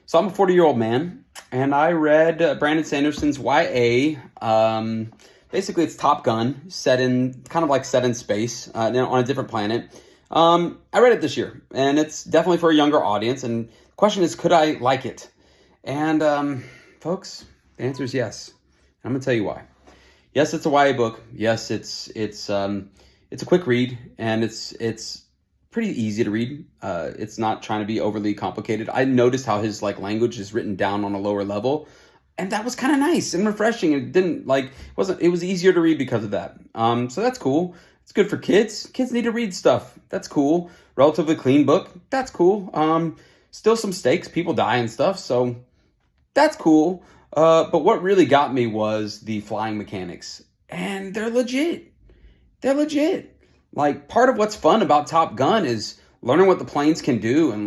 So I'm a 40-year-old man, and I read Brandon Sanderson's YA. Basically, it's Top Gun, set in space, on a different planet. I read it this year, and it's definitely for a younger audience. And the question is, could I like it? And folks, the answer is yes. I'm gonna tell you why. Yes, it's a YA book. Yes, it's a quick read, and it's pretty easy to read. It's not trying to be overly complicated. I noticed how his language is written down on a lower level, and that was kind of nice and refreshing. It was easier to read because of that. So that's cool. It's good for kids. Kids need to read stuff. That's cool. Relatively clean book. That's cool. Still some stakes. People die and stuff. So that's cool. But what really got me was the flying mechanics, and they're legit. They're legit. Part of what's fun about Top Gun is learning what the planes can do, and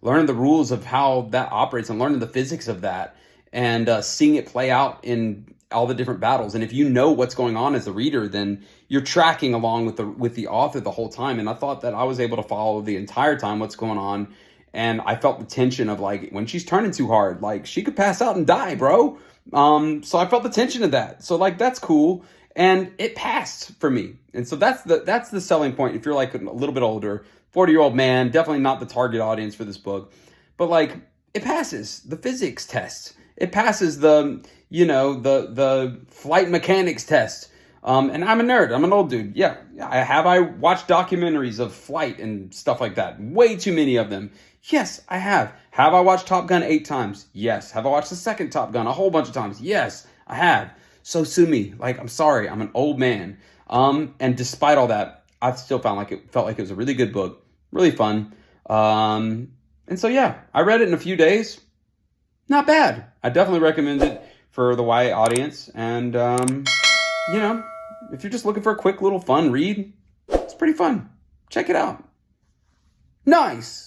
learning the rules of how that operates, and learning the physics of that, and seeing it play out in all the different battles. And if you know what's going on as a reader, then you're tracking along with the author the whole time. And I thought that I was able to follow the entire time what's going on. And I felt the tension of when she's turning too hard, she could pass out and die, bro. So I felt the tension of that. So that's cool. And it passed for me. And so that's the selling point. If you're a little bit older, 40-year-old man, definitely not the target audience for this book. But it passes the physics test. It passes the flight mechanics test. And I'm a nerd. I'm an old dude. Yeah. I watched documentaries of flight and stuff like that. Way too many of them. Yes, I have. Have I watched Top Gun 8 times? Yes. Have I watched the second Top Gun a whole bunch of times? Yes, I have. So sue me. I'm sorry. I'm an old man. And despite all that, I still felt like it was a really good book. Really fun. And so, yeah, I read it in a few days. Not bad. I definitely recommend it for the YA audience. And, if you're just looking for a quick little fun read, it's pretty fun. Check it out. Nice.